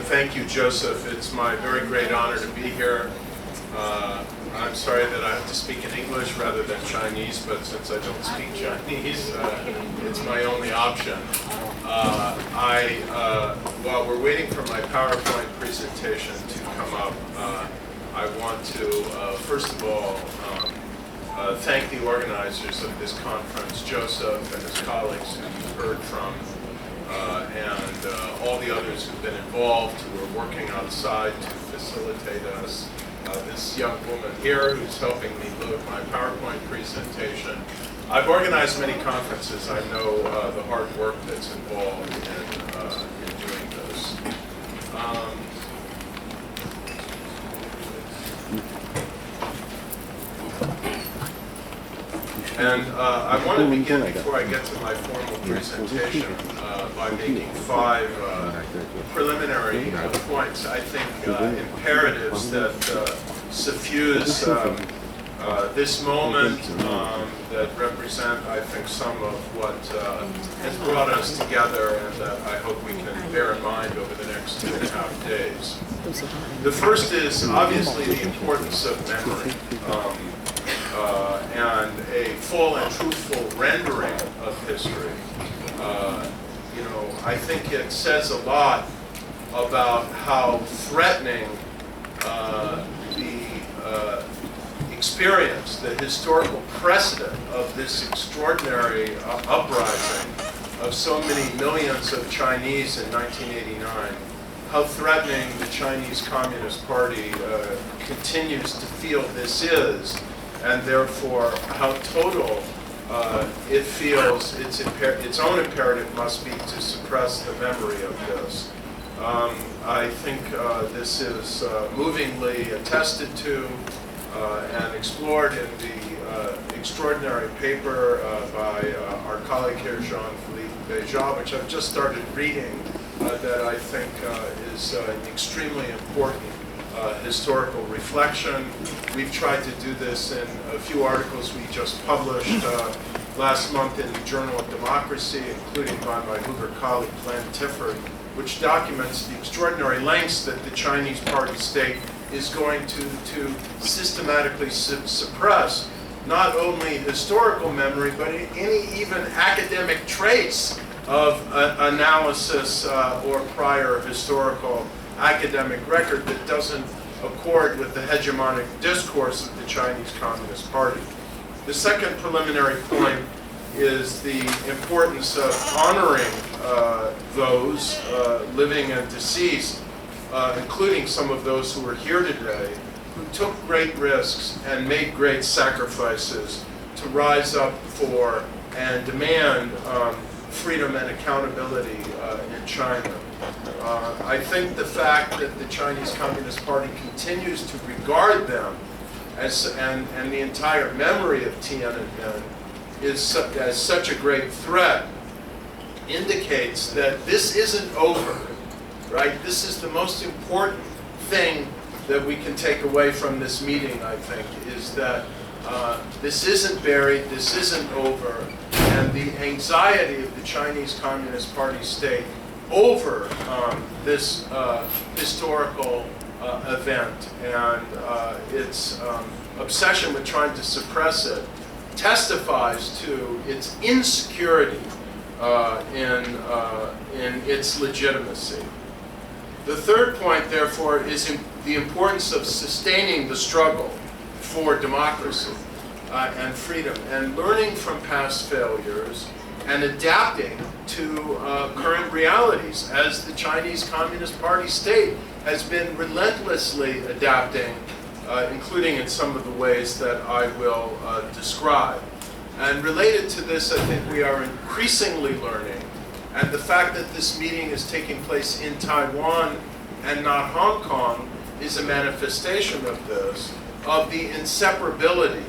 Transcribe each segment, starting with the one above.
thank you, Joseph. It's my very great honor to be here. I'm sorry that I have to speak in English rather than Chinese, but since I don't speak Chinese, it's my only option. While we're waiting for my PowerPoint presentation to come up, I want to, first of all, thank the organizers of this conference, Joseph and his colleagues who you've heard from, and all the others who've been involved, who are working outside to facilitate us. This young woman here who's helping me load my PowerPoint presentation. I've organized many conferences. I know the hard work that's involved in doing this. I want to begin, before I get to my formal presentation, by making 5 preliminary points, I think imperatives that suffuse this moment, that represent, I think, some of what has brought us together and that I hope we can bear in mind over the next 2.5 days. The first is obviously the importance of memory. And a full and truthful rendering of history. I think it says a lot about how threatening the experience, the historical precedent of this extraordinary uprising of so many millions of Chinese in 1989, how threatening the Chinese Communist Party continues to feel this is, and therefore how total it feels its own imperative must be to suppress the memory of this. I think this is movingly attested to and explored in the extraordinary paper by our colleague here, Jean-Philippe Béja, which I've just started reading, that I think is an extremely important historical reflection. We've tried to do this in a few articles we just published last month in the Journal of Democracy, including by my Hoover colleague, Glenn Tifford, which documents the extraordinary lengths that the Chinese party state is going to systematically suppress not only historical memory, but any even academic trace of analysis or prior historical academic record that doesn't accord with the hegemonic discourse of the Chinese Communist Party. The second preliminary point is the importance of honoring those living and deceased, including some of those who are here today, who took great risks and made great sacrifices to rise up for and demand freedom and accountability in China. I think the fact that the Chinese Communist Party continues to regard them as and the entire memory of Tiananmen as such a great threat indicates that this isn't over, right? This is the most important thing that we can take away from this meeting, I think, is that this isn't buried, this isn't over, and the anxiety of the Chinese Communist Party state over this historical event and its obsession with trying to suppress it testifies to its insecurity in its legitimacy. The third point, therefore, is the importance of sustaining the struggle for democracy and freedom, and learning from past failures and adapting to current realities, as the Chinese Communist Party state has been relentlessly adapting, including in some of the ways that I will describe. And related to this, I think we are increasingly learning, and the fact that this meeting is taking place in Taiwan and not Hong Kong is a manifestation of this, of the inseparability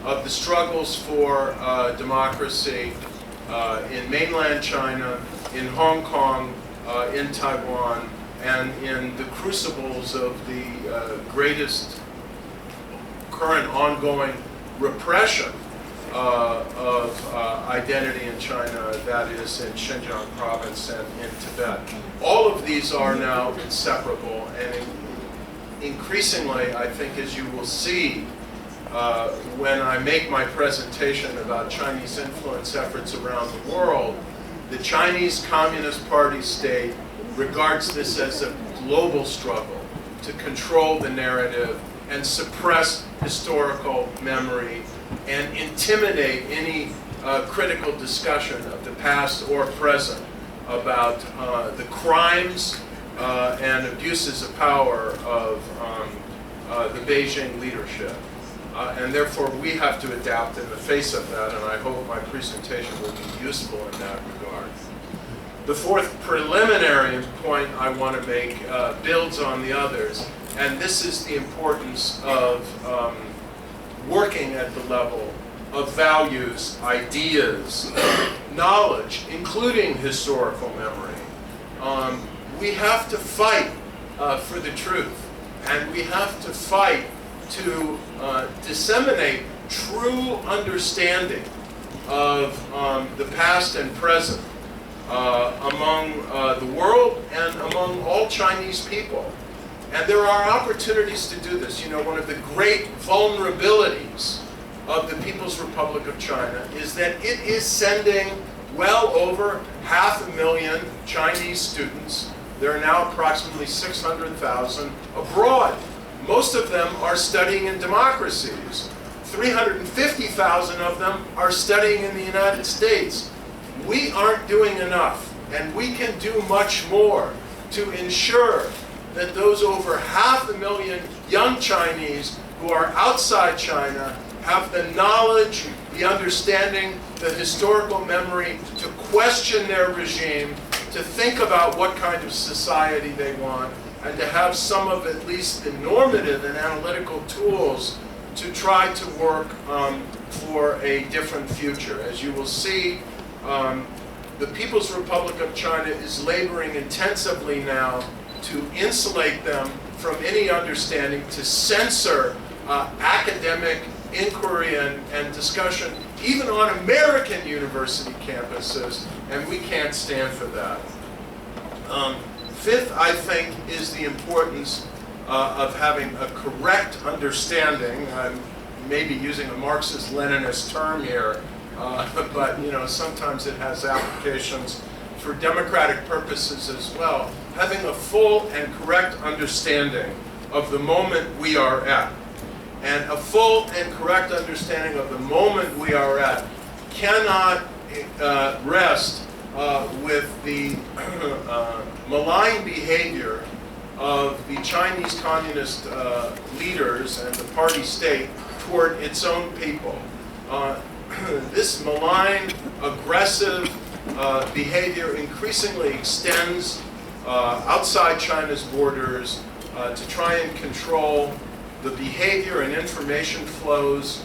of the struggles for democracy in mainland China, in Hong Kong, in Taiwan, and in the crucibles of the greatest current ongoing repression of identity in China, that is in Xinjiang province and in Tibet. All of these are now inseparable, and increasingly, I think, as you will see when I make my presentation about Chinese influence efforts around the world, the Chinese Communist Party state regards this as a global struggle to control the narrative and suppress historical memory and intimidate any critical discussion of the past or present about the crimes and abuses of power of the Beijing leadership. And therefore, we have to adapt in the face of that, and I hope my presentation will be useful in that regard. The fourth preliminary point I want to make builds on the others, and this is the importance of working at the level of values, ideas, knowledge, including historical memory. We have to fight for the truth, and we have to fight to disseminate true understanding of the past and present among the world and among all Chinese people. And there are opportunities to do this. You know, one of the great vulnerabilities of the People's Republic of China is that it is sending well over 500,000 Chinese students. There are now approximately 600,000 abroad. Most of them are studying in democracies. 350,000 of them are studying in the United States. We aren't doing enough, and we can do much more to ensure that those over 500,000 young Chinese who are outside China have the knowledge, the understanding, the historical memory to question their regime, to think about what kind of society they want, and to have some of at least the normative and analytical tools to try to work for a different future. As you will see, the People's Republic of China is laboring intensively now to insulate them from any understanding, to censor academic inquiry and discussion, even on American university campuses, and we can't stand for that. Fifth, I think, is the importance of having a correct understanding. I'm maybe using a Marxist-Leninist term here, but you know, sometimes it has applications for democratic purposes as well. Having a full and correct understanding of the moment we are at. And a full and correct understanding of the moment we are at cannot rest with the malign behavior of the Chinese communist leaders and the party state toward its own people. This malign, aggressive behavior increasingly extends outside China's borders to try and control the behavior and information flows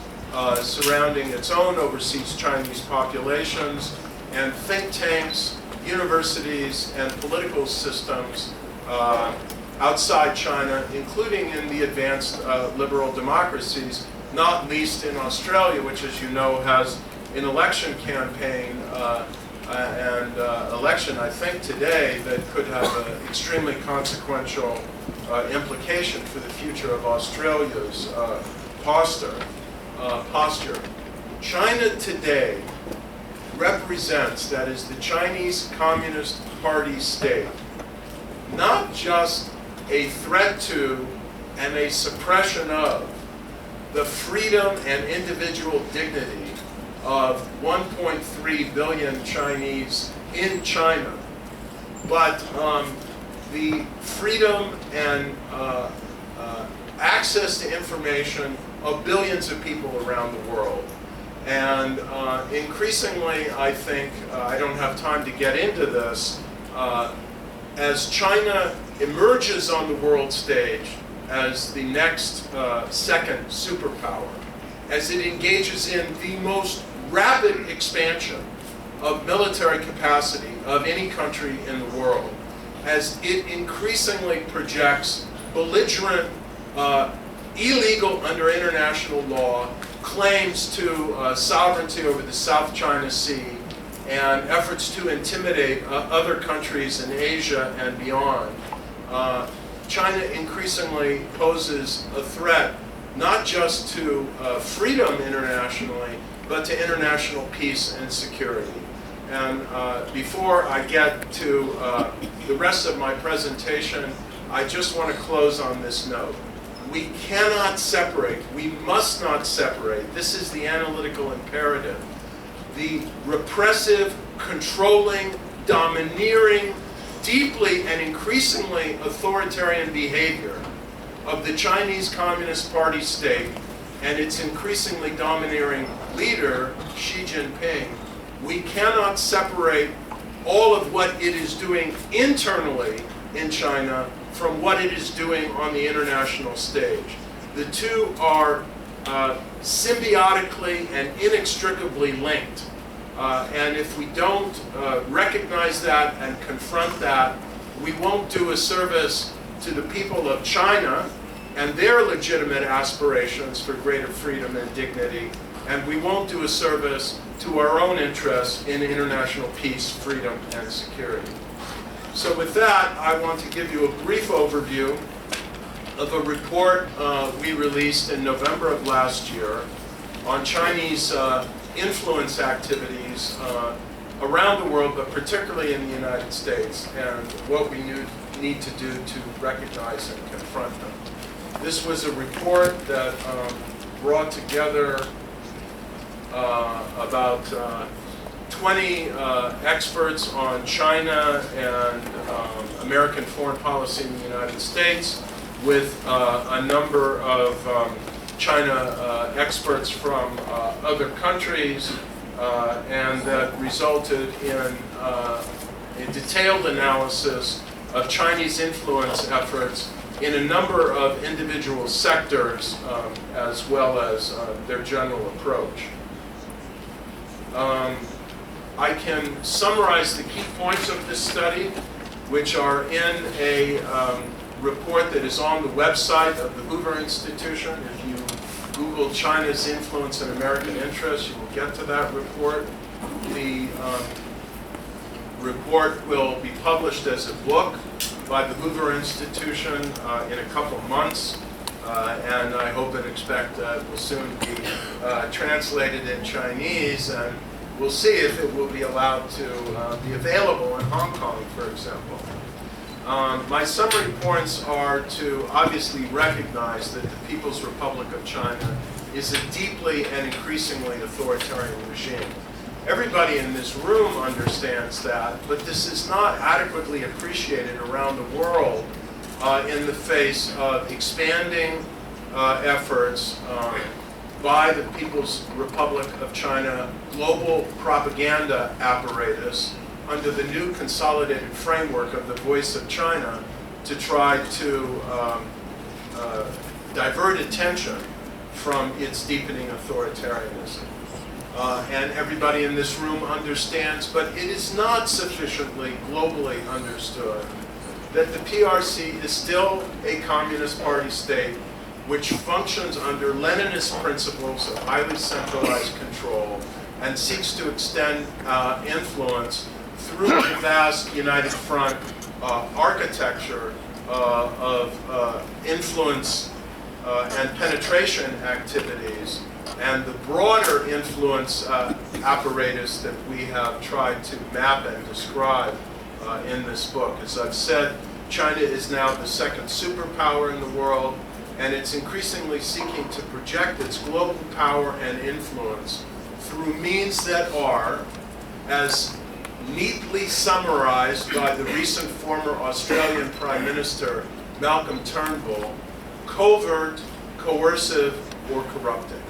surrounding its own overseas Chinese populations, and think tanks, universities, and political systems outside China, including in the advanced liberal democracies, not least in Australia, which, as you know, has an election campaign and election, I think, today that could have an extremely consequential implication for the future of Australia's posture. China today represents, that is the Chinese Communist Party state, not just a threat to and a suppression of the freedom and individual dignity of 1.3 billion Chinese in China, but the freedom and access to information of billions of people around the world. And increasingly, I think, I don't have time to get into this, as China emerges on the world stage as the next second superpower, as it engages in the most rapid expansion of military capacity of any country in the world, as it increasingly projects belligerent, illegal under international law, claims to sovereignty over the South China Sea and efforts to intimidate other countries in Asia and beyond, China increasingly poses a threat not just to freedom internationally, but to international peace and security. And before I get to the rest of my presentation, I just want to close on this note. We cannot separate, we must not separate, this is the analytical imperative, the repressive, controlling, domineering, deeply and increasingly authoritarian behavior of the Chinese Communist Party state and its increasingly domineering leader, Xi Jinping. We cannot separate all of what it is doing internally in China from what it is doing on the international stage. The two are symbiotically and inextricably linked. And if we don't recognize that and confront that, we won't do a service to the people of China and their legitimate aspirations for greater freedom and dignity, and we won't do a service to our own interests in international peace, freedom, and security. So with that, I want to give you a brief overview of a report we released in November of last year on Chinese influence activities around the world, but particularly in the United States, and what we need to do to recognize and confront them. This was a report that brought together about 20 experts on China and American foreign policy in the United States, with a number of China experts from other countries, and that resulted in a detailed analysis of Chinese influence efforts in a number of individual sectors, as well as their general approach. I can summarize the key points of this study, which are in a report that is on the website of the Hoover Institution. If you Google China's influence in American interests, you will get to that report. The report will be published as a book by the Hoover Institution in a couple months, and I hope and expect it will soon be translated in Chinese, and we'll see if it will be allowed to be available in Hong Kong, for example. My summary points are to obviously recognize that the People's Republic of China is a deeply and increasingly authoritarian regime. Everybody in this room understands that, but this is not adequately appreciated around the world in the face of expanding efforts by the People's Republic of China global propaganda apparatus under the new consolidated framework of the Voice of China to try to divert attention from its deepening authoritarianism. And everybody in this room understands, but it is not sufficiently globally understood, that the PRC is still a Communist Party state which functions under Leninist principles of highly centralized control and seeks to extend influence through the vast United Front architecture of influence and penetration activities, and the broader influence apparatus that we have tried to map and describe in this book. As I've said, China is now the second superpower in the world, and it's increasingly seeking to project its global power and influence through means that are, as neatly summarized by the recent former Australian Prime Minister Malcolm Turnbull, covert, coercive, or corrupting.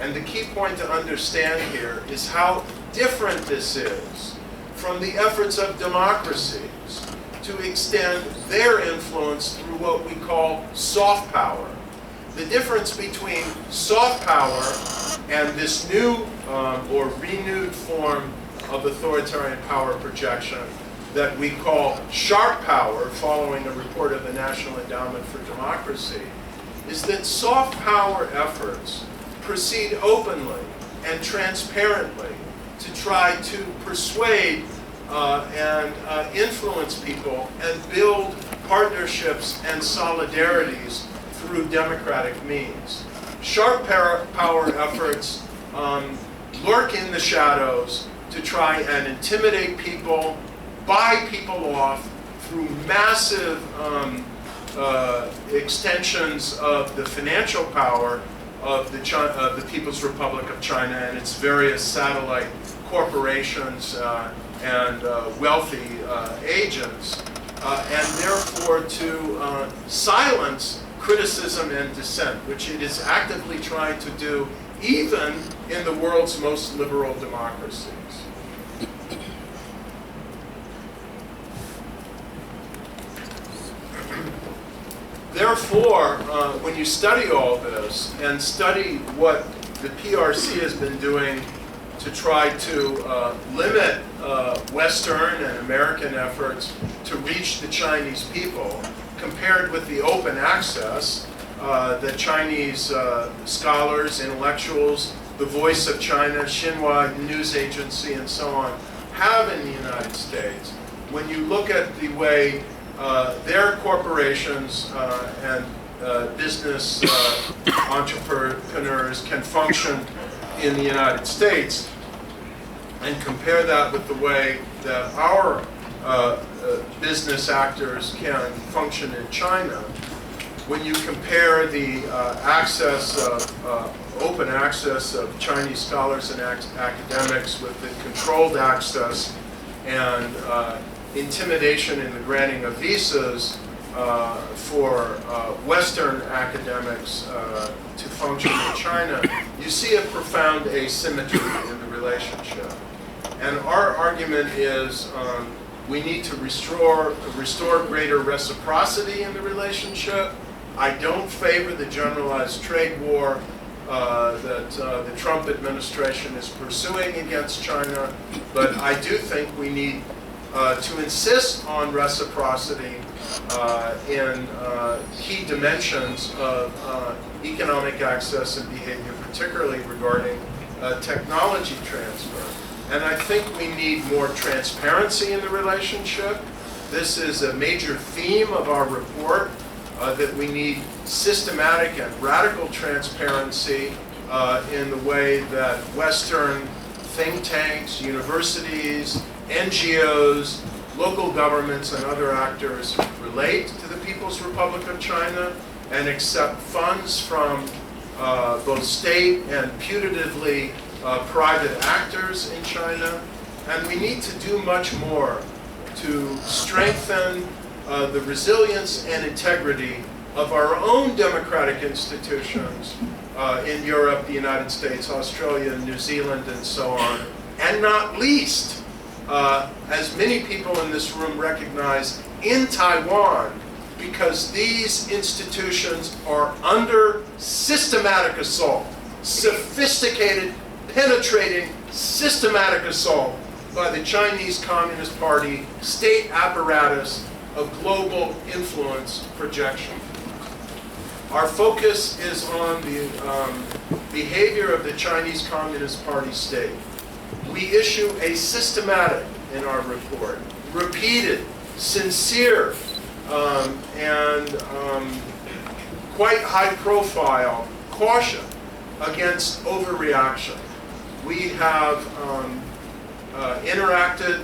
And the key point to understand here is how different this is from the efforts of democracies to extend their influence through what we call soft power. The difference between soft power and this new or renewed form of authoritarian power projection that we call sharp power, following a report of the National Endowment for Democracy, is that soft power efforts proceed openly and transparently to try to persuade and influence people and build partnerships and solidarities through democratic means. Sharp power efforts lurk in the shadows to try and intimidate people, buy people off through massive extensions of the financial power of the People's Republic of China and its various satellite corporations and wealthy agents, and therefore to silence criticism and dissent, which it is actively trying to do even in the world's most liberal democracies. Therefore, when you study all this and study what the PRC has been doing to try to limit Western and American efforts to reach the Chinese people, compared with the open access that Chinese scholars, intellectuals, the Voice of China, Xinhua News Agency, and so on, have in the United States, when you look at the way their corporations and business entrepreneurs can function in the United States, and compare that with the way that our business actors can function in China, when you compare the open access of Chinese scholars and academics with the controlled access and intimidation in the granting of visas for Western academics to function in China, you see a profound asymmetry in the relationship. And our argument is we need to restore greater reciprocity in the relationship. I don't favor the generalized trade war that the Trump administration is pursuing against China, but I do think we need to insist on reciprocity in key dimensions of economic access and behavior, particularly regarding technology transfer. And I think we need more transparency in the relationship. This is a major theme of our report, that we need systematic and radical transparency in the way that Western think tanks, universities, NGOs, local governments, and other actors relate to the People's Republic of China and accept funds from both state and putatively private actors in China. And we need to do much more to strengthen the resilience and integrity of our own democratic institutions in Europe, the United States, Australia, New Zealand, and so on. And not least, as many people in this room recognize, in Taiwan, because these institutions are under systematic assault, sophisticated, penetrating, systematic assault by the Chinese Communist Party state apparatus of global influence projection. Our focus is on the behavior of the Chinese Communist Party state. We issue a systematic, in our report, repeated, sincere, and quite high-profile caution against overreaction. We have interacted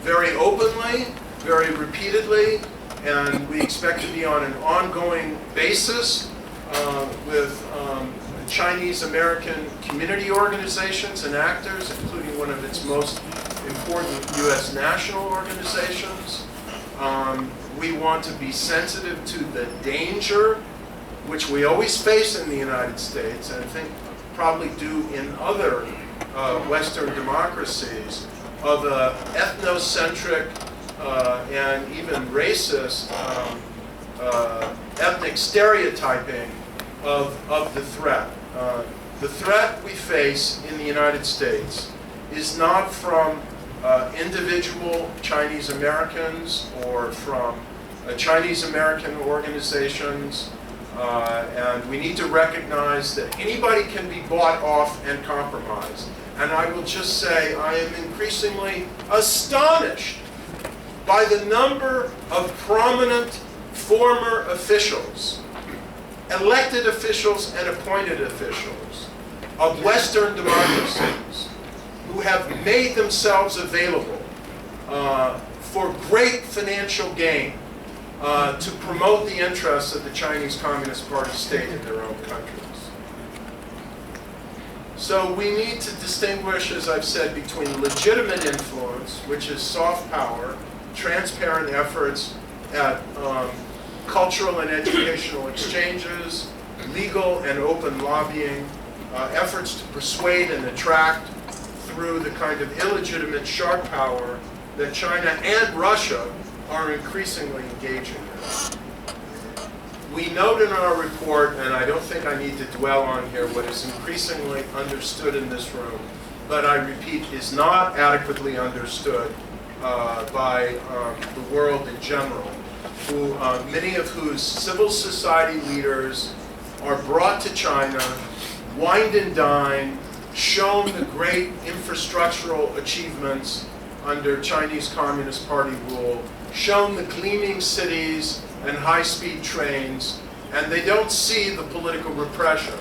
very openly, very repeatedly, and we expect to be on an ongoing basis with Chinese American community organizations and actors, including one of its most important U.S. national organizations. We want to be sensitive to the danger, which we always face in the United States, and I think probably do in other Western democracies, of ethnocentric and even racist ethnic stereotyping of the threat. The threat we face in the United States is not from individual Chinese Americans or from Chinese American organizations And we need to recognize that anybody can be bought off and compromised. And I will just say I am increasingly astonished by the number of prominent former officials, elected officials and appointed officials of Western democracies who have made themselves available for great financial gain to promote the interests of the Chinese Communist Party state in their own countries. So we need to distinguish, as I've said, between legitimate influence, which is soft power, transparent efforts at cultural and educational exchanges, legal and open lobbying, efforts to persuade and attract through the kind of illegitimate sharp power that China and Russia are increasingly engaging in. We note in our report, and I don't think I need to dwell on here, what is increasingly understood in this room, but I repeat, is not adequately understood by the world in general, who, many of whose civil society leaders are brought to China, wined and dined, shown the great infrastructural achievements under Chinese Communist Party rule, shown the gleaming cities and high-speed trains, and they don't see the political repression.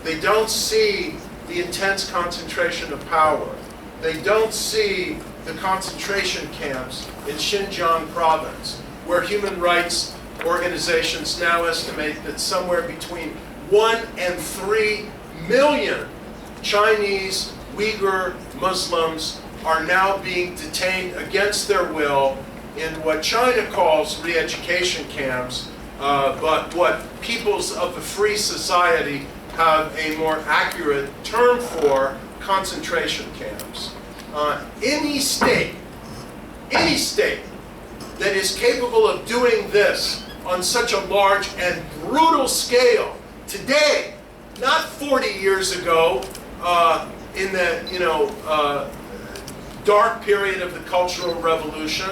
They don't see the intense concentration of power. They don't see the concentration camps in Xinjiang province, where human rights organizations now estimate that somewhere between 1 and 3 million Chinese Uyghur Muslims are now being detained against their will in what China calls re-education camps, but what peoples of the free society have a more accurate term for, concentration camps. Any state that is capable of doing this on such a large and brutal scale today, not 40 years ago, in the dark period of the Cultural Revolution,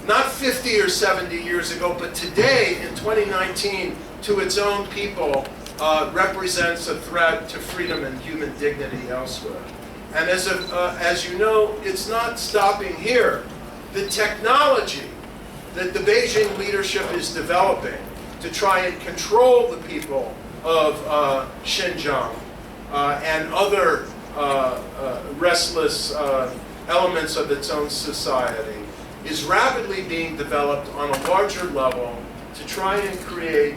not 50 or 70 years ago, but today in 2019 to its own people represents a threat to freedom and human dignity elsewhere. And as you know, it's not stopping here. The technology that the Beijing leadership is developing to try and control the people of Xinjiang and other restless elements of its own society is rapidly being developed on a larger level to try and create,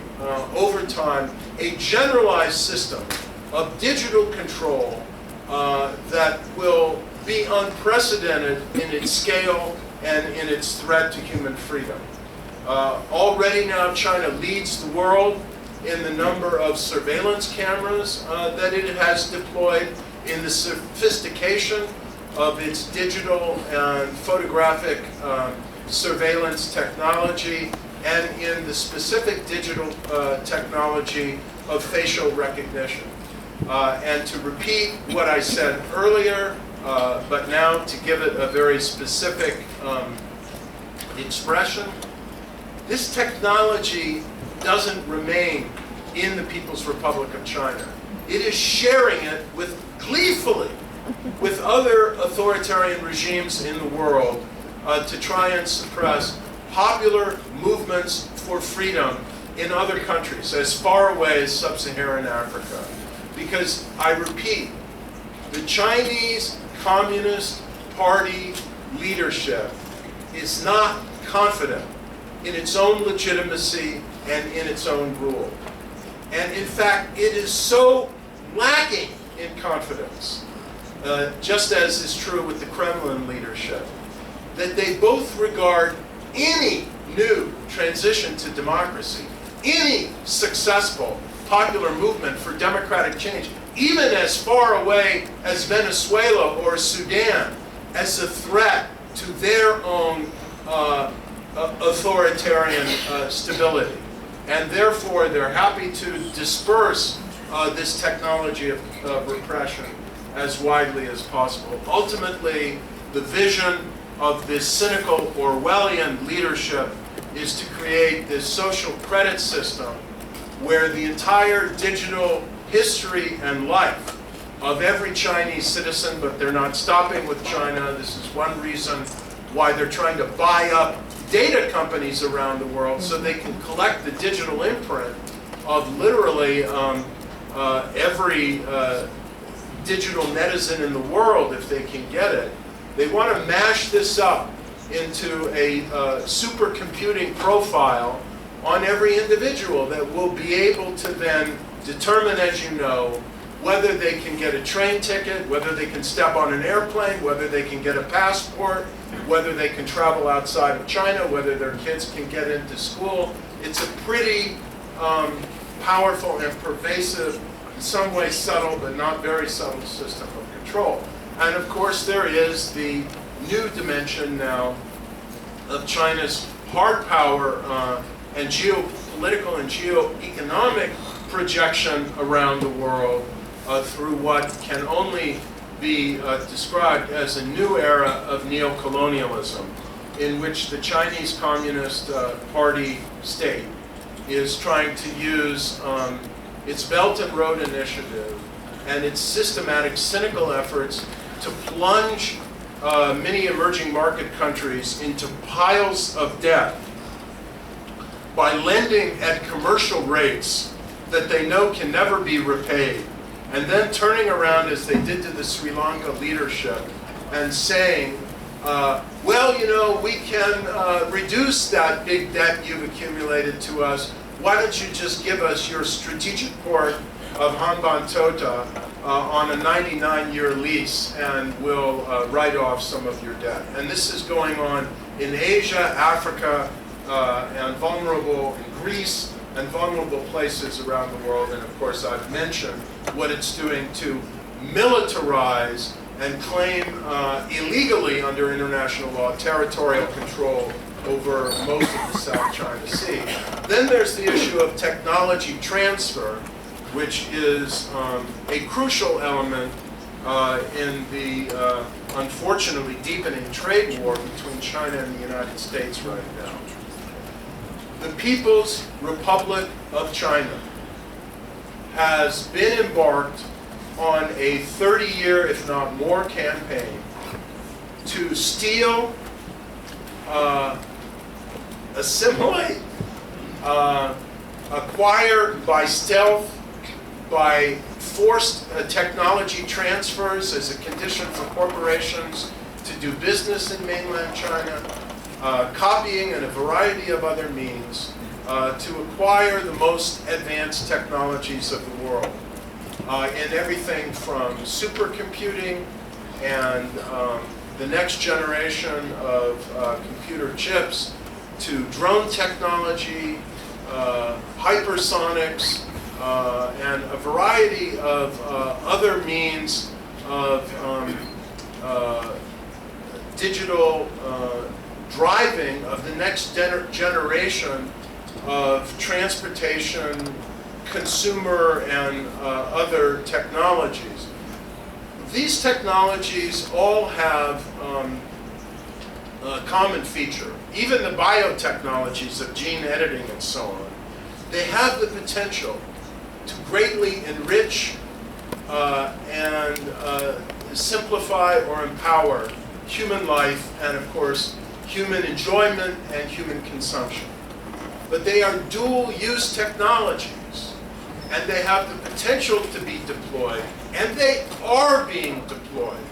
over time, a generalized system of digital control that will be unprecedented in its scale and in its threat to human freedom. Already now, China leads the world in the number of surveillance cameras that it has deployed, in the sophistication of its digital and photographic surveillance technology, and in the specific digital technology of facial recognition. And to repeat what I said earlier, but now to give it a very specific expression, this technology doesn't remain in the People's Republic of China. It is sharing it gleefully with other authoritarian regimes in the world to try and suppress popular movements for freedom in other countries as far away as sub-Saharan Africa. Because, I repeat, the Chinese Communist Party leadership is not confident in its own legitimacy and in its own rule. And in fact, it is so lacking in confidence, just as is true with the Kremlin leadership, that they both regard any new transition to democracy, any successful popular movement for democratic change, even as far away as Venezuela or Sudan, as a threat to their own authoritarian stability. And therefore, they're happy to disperse this technology of repression as widely as possible. Ultimately, the vision of this cynical Orwellian leadership is to create this social credit system where the entire digital history and life of every Chinese citizen, but they're not stopping with China. This is one reason why they're trying to buy up data companies around the world so they can collect the digital imprint of literally every digital netizen in the world if they can get it. They want to mash this up into a supercomputing profile on every individual that will be able to then determine, as you know, whether they can get a train ticket, whether they can step on an airplane, whether they can get a passport, whether they can travel outside of China, whether their kids can get into school. It's a pretty powerful and pervasive, in some ways subtle, but not very subtle system of control. And of course there is the new dimension now of China's hard power and geopolitical and geoeconomic projection around the world through what can only be described as a new era of neocolonialism, in which the Chinese Communist Party state is trying to use its Belt and Road Initiative and its systematic, cynical efforts to plunge many emerging market countries into piles of debt by lending at commercial rates that they know can never be repaid, and then turning around, as they did to the Sri Lanka leadership, and saying, well, you know, we can reduce that big debt you've accumulated to us. Why don't you just give us your strategic port of Hambantota on a 99-year lease, and we'll write off some of your debt. And this is going on in Asia, Africa, and vulnerable in Greece, and vulnerable places around the world. And of course, I've mentioned what it's doing to militarize and claim illegally under international law territorial control over most of the South China Sea. Then there's the issue of technology transfer, which is a crucial element in the unfortunately deepening trade war between China and the United States right now. The People's Republic of China has been embarked on a 30-year, if not more, campaign to steal, assimilate, acquire by stealth, by forced technology transfers as a condition for corporations to do business in mainland China, copying and a variety of other means to acquire the most advanced technologies of the world in everything from supercomputing and the next generation of computer chips to drone technology, hypersonics, and a variety of other means of digital driving of the next generation of transportation, consumer, and other technologies. These technologies all have a common feature. Even the biotechnologies of gene editing and so on, they have the potential to greatly enrich and simplify or empower human life and, of course, human enjoyment and human consumption. But they are dual-use technologies, and they have the potential to be deployed, and they are being deployed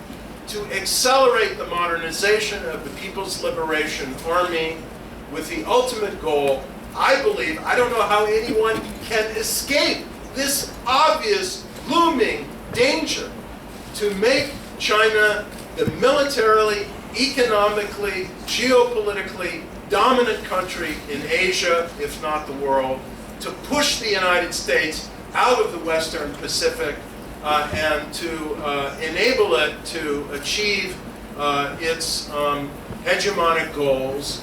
to accelerate the modernization of the People's Liberation Army with the ultimate goal, I believe, I don't know how anyone can escape this obvious looming danger, to make China the militarily, economically, geopolitically dominant country in Asia, if not the world, to push the United States out of the Western Pacific and to enable it to achieve its hegemonic goals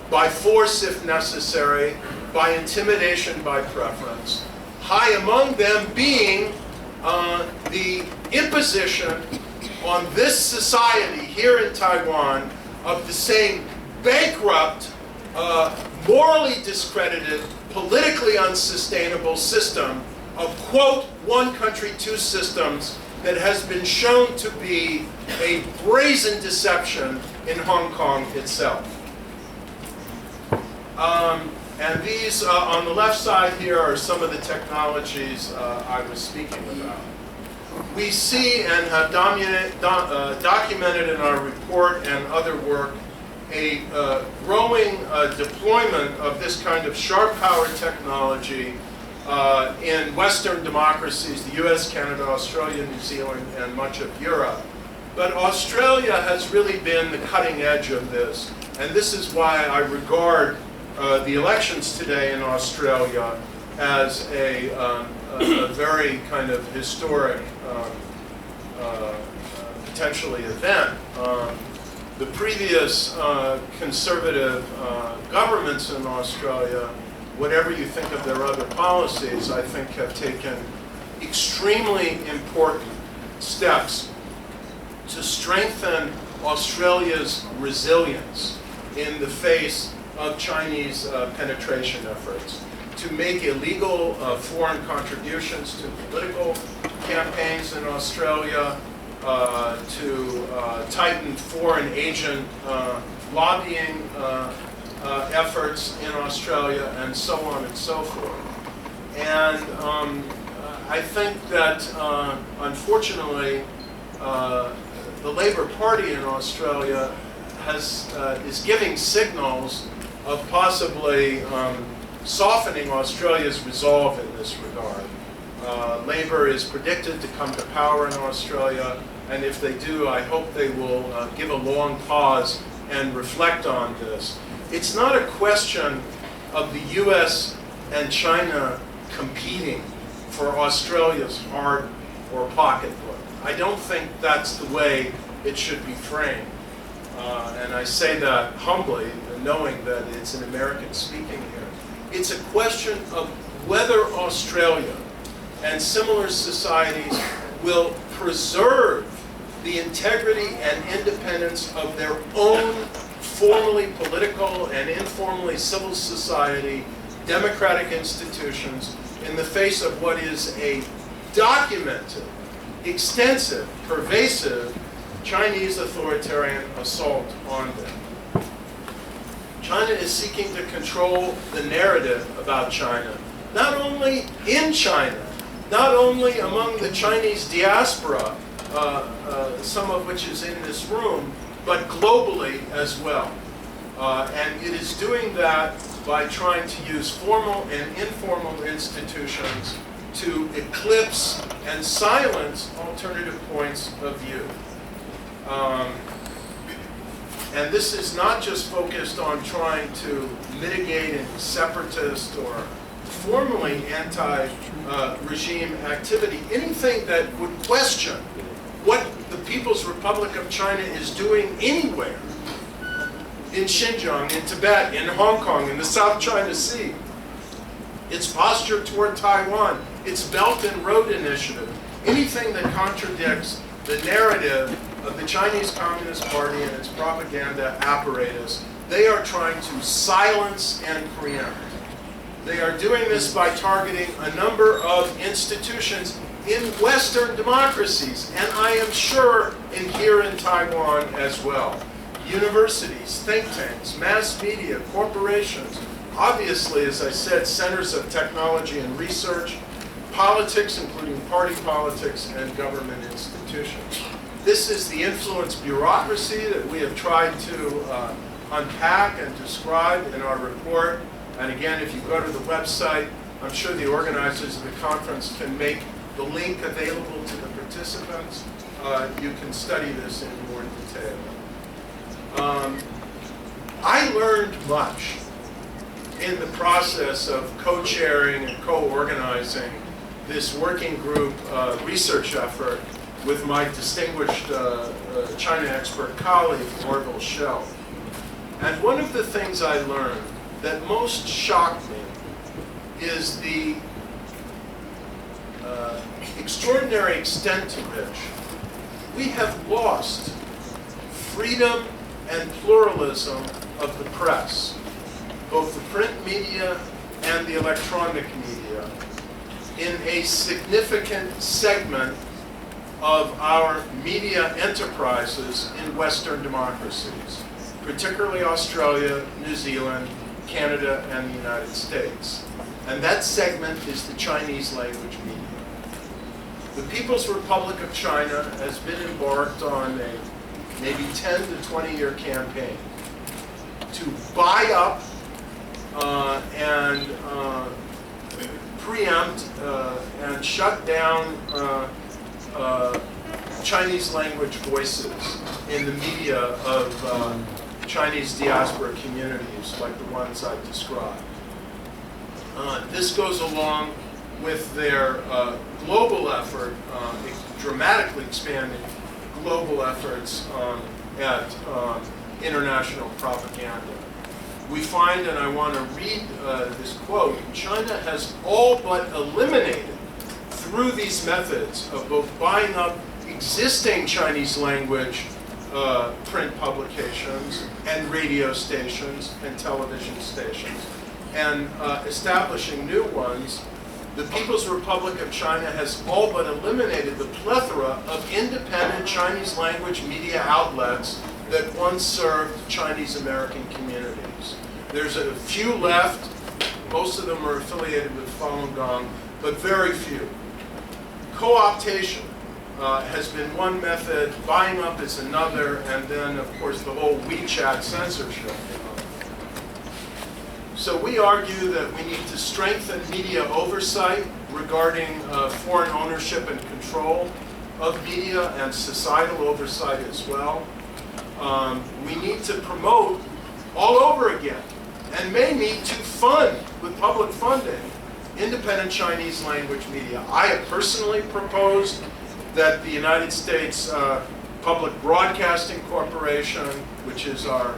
by force if necessary, by intimidation, by preference. High among them being the imposition on this society here in Taiwan of the same bankrupt, morally discredited, politically unsustainable system of, quote, one country, two systems that has been shown to be a brazen deception in Hong Kong itself. And these, on the left side here, are some of the technologies I was speaking about. We see and have documented in our report and other work a growing deployment of this kind of sharp-powered technology in Western democracies, the US, Canada, Australia, New Zealand, and much of Europe. But Australia has really been the cutting edge of this, and this is why I regard the elections today in Australia as a very kind of historic, potentially, event. The previous conservative governments in Australia, whatever you think of their other policies, I think have taken extremely important steps to strengthen Australia's resilience in the face of Chinese penetration efforts, to make illegal foreign contributions to political campaigns in Australia, to tighten foreign agent lobbying efforts in Australia, and so on and so forth. And I think that, unfortunately, the Labour Party in Australia is giving signals of possibly softening Australia's resolve in this regard. Labour is predicted to come to power in Australia, and if they do, I hope they will give a long pause and reflect on this. It's not a question of the US and China competing for Australia's heart or pocketbook. I don't think that's the way it should be framed. And I say that humbly, knowing that it's an American speaking here. It's a question of whether Australia and similar societies will preserve the integrity and independence of their own formally political and informally civil society democratic institutions in the face of what is a documented, extensive, pervasive Chinese authoritarian assault on them. China is seeking to control the narrative about China, not only in China, not only among the Chinese diaspora, some of which is in this room, but globally as well. And it is doing that by trying to use formal and informal institutions to eclipse and silence alternative points of view. And this is not just focused on trying to mitigate any separatist or formally anti-regime activity. Anything that would question what the People's Republic of China is doing anywhere, in Xinjiang, in Tibet, in Hong Kong, in the South China Sea, its posture toward Taiwan, its Belt and Road Initiative, anything that contradicts the narrative of the Chinese Communist Party and its propaganda apparatus, they are trying to silence and preempt. They are doing this by targeting a number of institutions in Western democracies, and I am sure here in Taiwan as well. Universities, think tanks, mass media, corporations, obviously, as I said, centers of technology and research, politics, including party politics, and government institutions. This is the influence bureaucracy that we have tried to unpack and describe in our report. And again, if you go to the website, I'm sure the organizers of the conference can make the link available to the participants. You can study this in more detail. I learned much in the process of co-chairing and co-organizing this working group research effort with my distinguished China expert colleague, Orville Schell. And one of the things I learned that most shocked me is the extraordinary extent to which we have lost freedom and pluralism of the press, both the print media and the electronic media in a significant segment of our media enterprises in Western democracies, particularly Australia, New Zealand, Canada, and the United States. And that segment is the Chinese language media. The People's Republic of China has been embarked on a maybe 10 to 20-year campaign to buy up and preempt and shut down Chinese language voices in the media of Chinese diaspora communities like the ones I described. This goes along with their global effort, dramatically expanding global efforts at international propaganda. We find, and I want to read this quote, China has all but eliminated, through these methods of both buying up existing Chinese language print publications and radio stations and television stations, and establishing new ones, the People's Republic of China has all but eliminated the plethora of independent Chinese language media outlets that once served Chinese American communities. There's a few left. Most of them are affiliated with Falun Gong, but very few. Co-optation has been one method, buying up is another, and then, of course, the whole WeChat censorship. So we argue that we need to strengthen media oversight regarding foreign ownership and control of media and societal oversight as well. We need to promote all over again, and may need to fund with public funding independent Chinese language media. I have personally proposed that the United States Public Broadcasting Corporation, which is our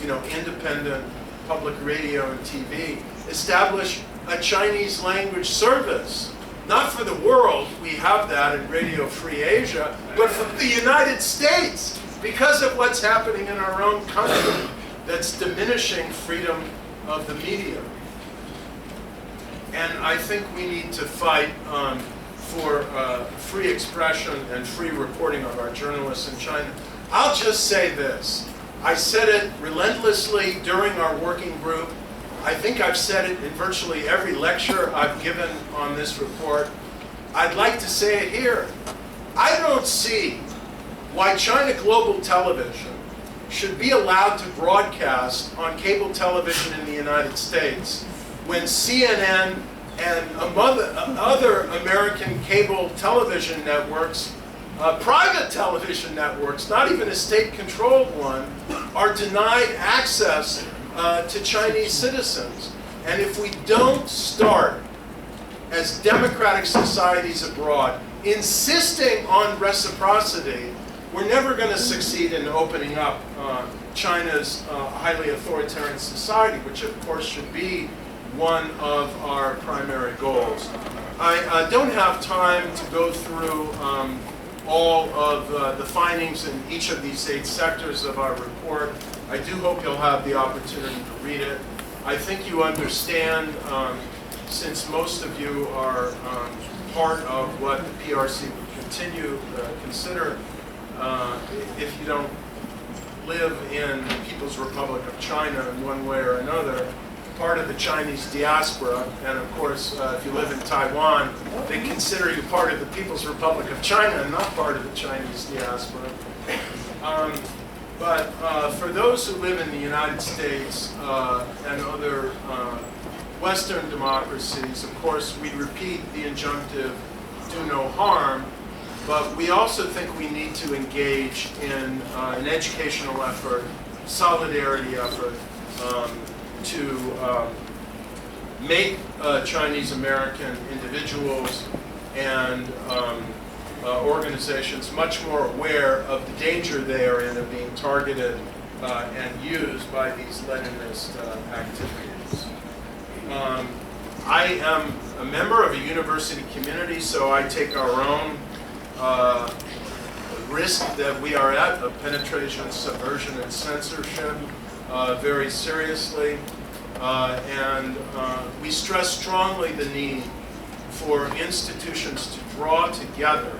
independent public radio and TV, establish a Chinese language service. Not for the world, we have that in Radio Free Asia, but for the United States, because of what's happening in our own country that's diminishing freedom of the media. And I think we need to fight for free expression and free reporting of our journalists in China. I'll just say this. I said it relentlessly during our working group. I think I've said it in virtually every lecture I've given on this report. I'd like to say it here. I don't see why China Global Television should be allowed to broadcast on cable television in the United States when CNN and other American cable television networks, private television networks, not even a state-controlled one, are denied access to Chinese citizens. And if we don't start, as democratic societies abroad, insisting on reciprocity, we're never going to succeed in opening up China's highly authoritarian society, which of course should be one of our primary goals. I don't have time to go through all of the findings in each of these 8 sectors of our report. I do hope you'll have the opportunity to read it. I think you understand, since most of you are part of what the PRC would consider, if you don't live in the People's Republic of China in one way or another, part of the Chinese diaspora, and of course, if you live in Taiwan, they consider you part of the People's Republic of China and not part of the Chinese diaspora. But for those who live in the United States and other Western democracies, of course, we repeat the injunctive, do no harm, but we also think we need to engage in an educational effort, solidarity effort, to make Chinese American individuals and organizations much more aware of the danger they are in of being targeted and used by these Leninist activities. I am a member of a university community, so I take our own risk that we are at of penetration, subversion, and censorship very seriously. and we stress strongly the need for institutions to draw together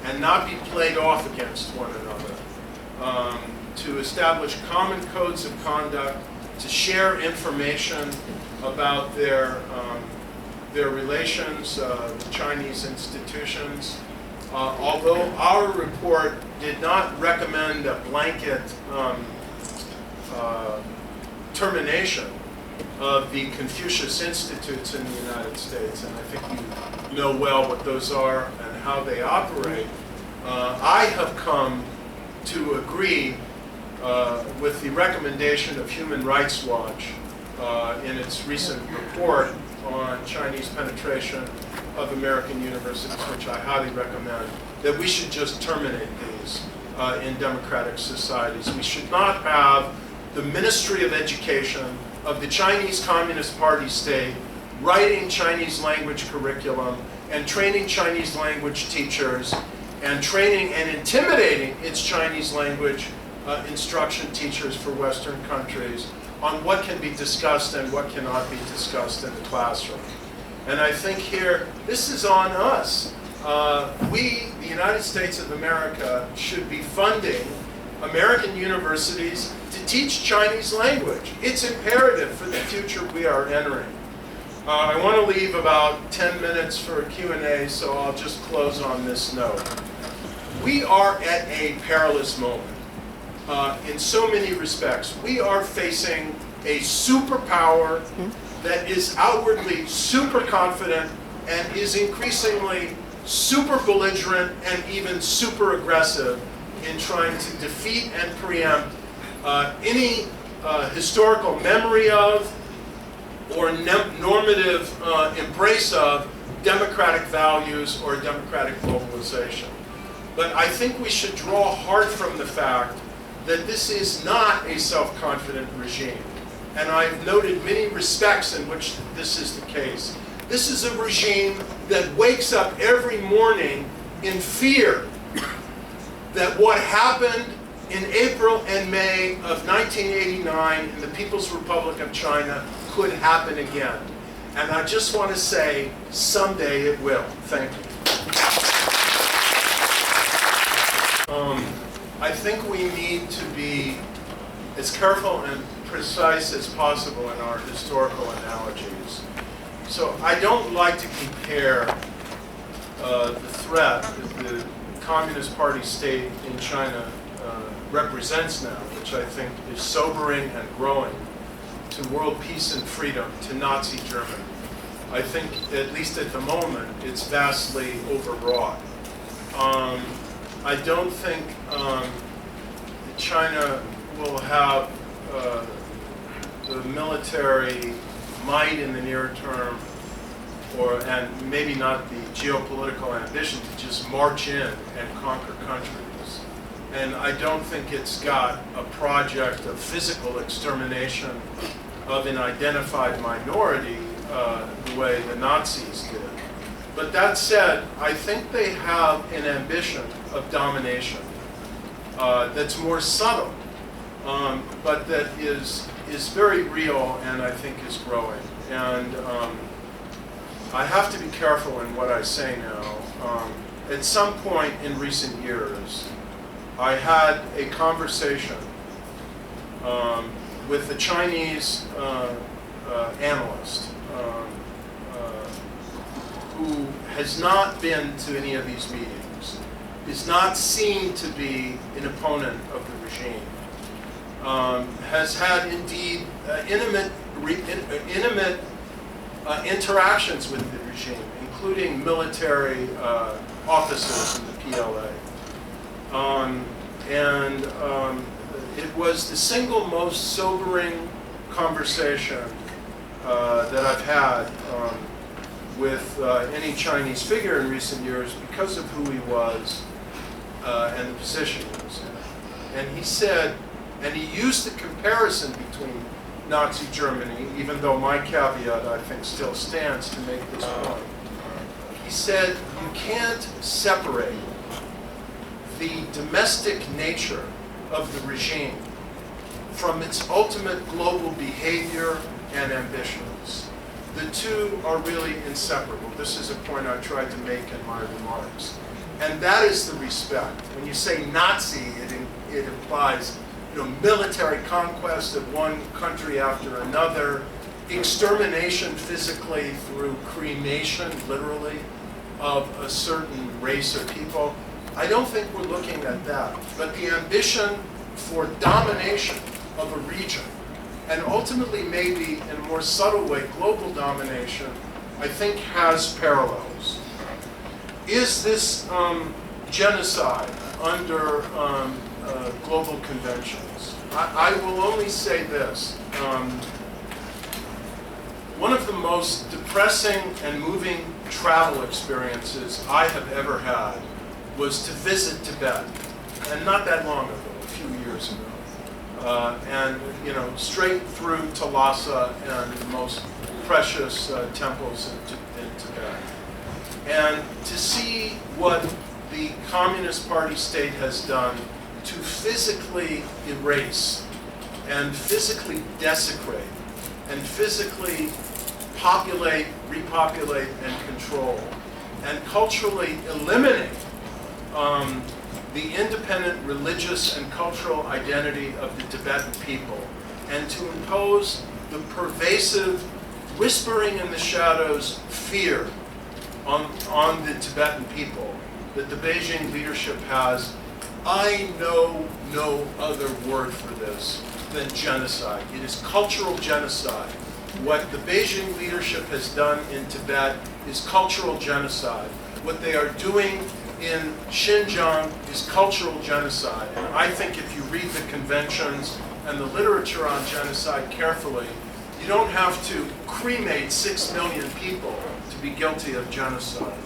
and not be played off against one another, to establish common codes of conduct, to share information about their relations with Chinese institutions. Although our report did not recommend a blanket termination of the Confucius Institutes in the United States, and I think you know well what those are and how they operate, I have come to agree with the recommendation of Human Rights Watch in its recent report on Chinese penetration of American universities, which I highly recommend, that we should just terminate these in democratic societies. We should not have the Ministry of Education of the Chinese Communist Party state writing Chinese language curriculum and training Chinese language teachers and training and intimidating its Chinese language instruction teachers for Western countries on what can be discussed and what cannot be discussed in the classroom. And I think here, this is on us. We, the United States of America, should be funding American universities to teach Chinese language. It's imperative for the future we are entering. I want to leave about 10 minutes for a Q&A, so I'll just close on this note. We are at a perilous moment. In so many respects, we are facing a superpower that is outwardly super confident and is increasingly super belligerent and even super aggressive in trying to defeat and preempt any historical memory of or normative embrace of democratic values or democratic globalization. But I think we should draw hard from the fact that this is not a self-confident regime. And I've noted many respects in which this is the case. This is a regime that wakes up every morning in fear that what happened in April and May of 1989 in the People's Republic of China could happen again. And I just want to say, someday it will. Thank you. I think we need to be as careful and precise as possible in our historical analogies. So I don't like to compare the threat that the Communist Party state in China represents now, which I think is sobering and growing, to world peace and freedom, to Nazi Germany. I think, at least at the moment, it's vastly overwrought. I don't think China will have the military might in the near term, and maybe not the geopolitical ambition to just march in and conquer countries. And I don't think it's got a project of physical extermination of an identified minority the way the Nazis did. But that said, I think they have an ambition of domination that's more subtle, but that is very real and I think is growing. And I have to be careful in what I say now. At some point in recent years, I had a conversation with a Chinese analyst who has not been to any of these meetings, is not seen to be an opponent of the regime, has had indeed intimate interactions with the regime, including military officers in the PLA. It was the single most sobering conversation that I've had with any Chinese figure in recent years because of who he was and the position he was in. And he said, and he used the comparison between Nazi Germany, even though my caveat I think still stands to make this point. He said, you can't separate the domestic nature of the regime from its ultimate global behavior and ambitions. The two are really inseparable. This is a point I tried to make in my remarks. And that is the respect. When you say Nazi, it implies, military conquest of one country after another, extermination physically through cremation, literally, of a certain race or people. I don't think we're looking at that. But the ambition for domination of a region, and ultimately maybe in a more subtle way, global domination, I think has parallels. Is this genocide under global conventions? I will only say this. One of the most depressing and moving travel experiences I have ever had was to visit Tibet, and not that long ago, a few years ago. And straight through to Lhasa and the most precious temples in Tibet. And to see what the Communist Party state has done to physically erase and physically desecrate and physically populate, repopulate, and control, and culturally eliminate the independent religious and cultural identity of the Tibetan people, and to impose the pervasive, whispering in the shadows fear on the Tibetan people that the Beijing leadership has. I know no other word for this than genocide. It is cultural genocide. What the Beijing leadership has done in Tibet is cultural genocide. What they are doing in Xinjiang is cultural genocide. And I think if you read the conventions and the literature on genocide carefully, you don't have to cremate 6 million people to be guilty of genocide.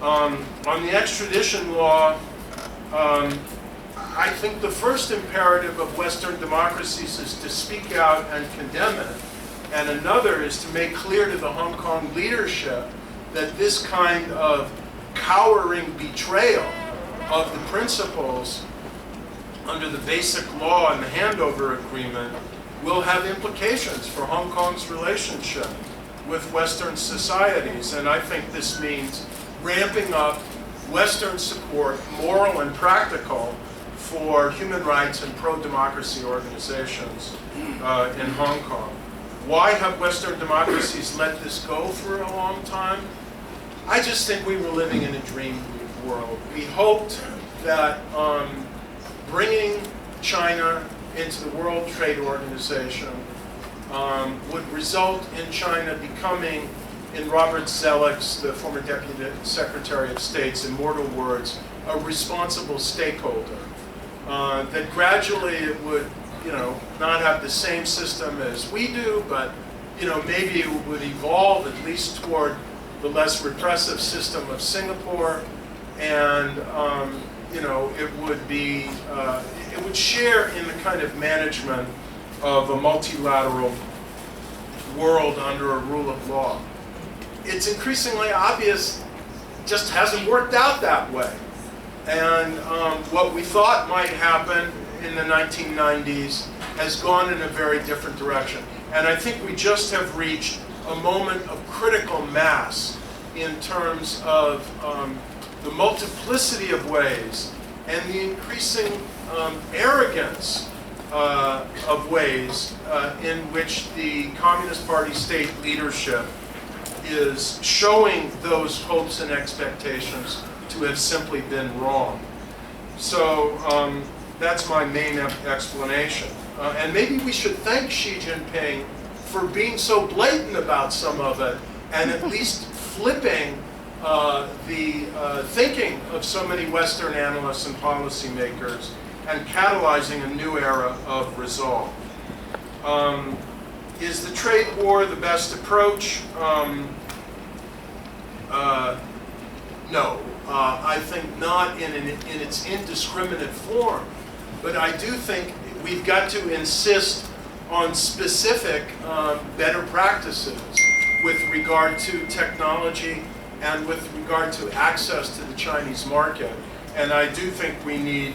On the extradition law, I think the first imperative of Western democracies is to speak out and condemn it. And another is to make clear to the Hong Kong leadership that this kind of cowering betrayal of the principles under the basic law and the handover agreement will have implications for Hong Kong's relationship with Western societies. And I think this means ramping up Western support, moral and practical, for human rights and pro-democracy organizations in Hong Kong. Why have Western democracies let this go for a long time? I just think we were living in a dream world. We hoped that bringing China into the World Trade Organization would result in China becoming, in Robert Zelek's, the former Deputy Secretary of State's immortal words, a responsible stakeholder. That gradually it would, not have the same system as we do, but, maybe it would evolve at least toward the less repressive system of Singapore, and, it would be, it would share in the kind of management of a multilateral world under a rule of law. It's increasingly obvious it just hasn't worked out that way. And what we thought might happen in the 1990s has gone in a very different direction. And I think we just have reached a moment of critical mass in terms of the multiplicity of ways and the increasing arrogance of ways in which the Communist Party state leadership is showing those hopes and expectations to have simply been wrong. So that's my main explanation. And maybe we should thank Xi Jinping for being so blatant about some of it, and at least flipping the thinking of so many Western analysts and policymakers, and catalyzing a new era of resolve. Is the trade war the best approach? No. I think not in its indiscriminate form, but I do think we've got to insist on specific better practices with regard to technology and with regard to access to the Chinese market. And I do think we need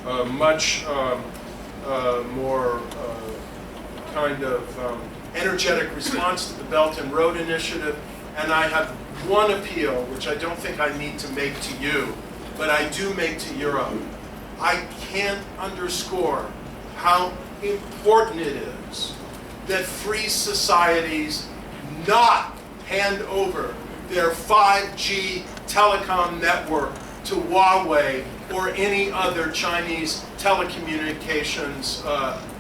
much more kind of energetic response to the Belt and Road Initiative. And I have one appeal, which I don't think I need to make to you, but I do make to Europe. I can't underscore how important it is that free societies not hand over their 5G telecom network to Huawei or any other Chinese telecommunications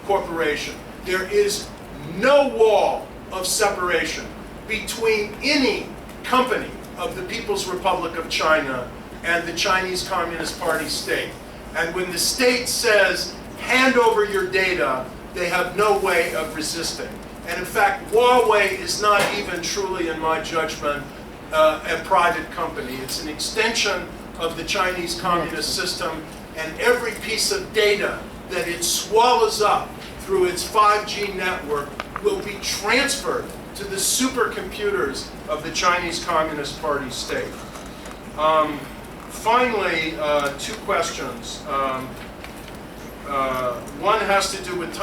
corporation. There is no wall of separation between any company of the People's Republic of China and the Chinese Communist Party state. And when the state says, hand over your data, they have no way of resisting. And in fact, Huawei is not even truly, in my judgment, a private company. It's an extension of the Chinese communist system, and every piece of data that it swallows up through its 5G network will be transferred to the supercomputers of the Chinese Communist Party state. Finally, two questions. One has to do with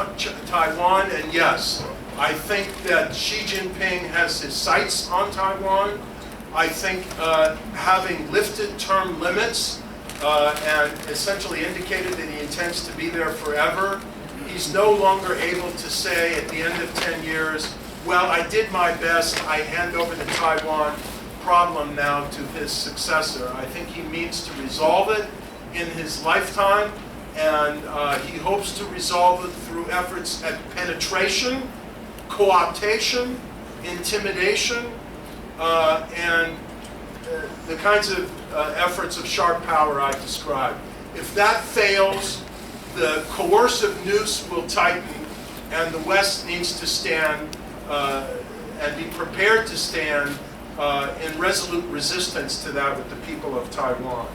Taiwan, and yes, I think that Xi Jinping has his sights on Taiwan. I think having lifted term limits and essentially indicated that he intends to be there forever, he's no longer able to say at the end of 10 years, well, I did my best, I hand over the Taiwan problem now to his successor. I think he means to resolve it in his lifetime, and he hopes to resolve it through efforts at penetration, co-optation, intimidation, and the kinds of efforts of sharp power I described. If that fails, the coercive noose will tighten, and the West needs to stand and be prepared to stand in resolute resistance to that with the people of Taiwan.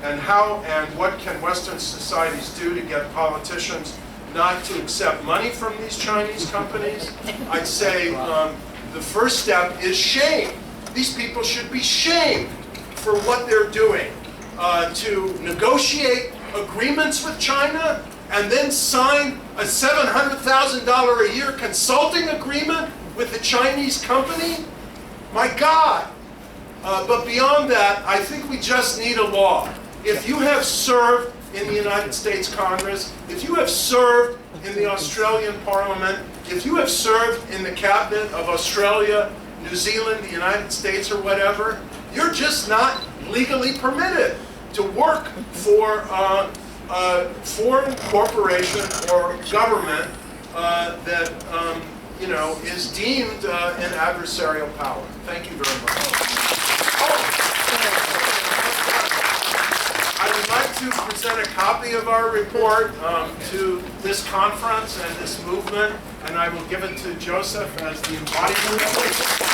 And how and what can Western societies do to get politicians not to accept money from these Chinese companies? I'd say the first step is shame. These people should be shamed for what they're doing. To negotiate agreements with China and then sign a $700,000 a year consulting agreement with a Chinese company? My God. But beyond that, I think we just need a law. If you have served in the United States Congress, if you have served in the Australian Parliament, if you have served in the cabinet of Australia, New Zealand, the United States, or whatever, you're just not legally permitted to work for a foreign corporation or government that is deemed an adversarial power. Thank you very much. I would like to present a copy of our report to this conference and this movement, and I will give it to Joseph as the embodiment of it.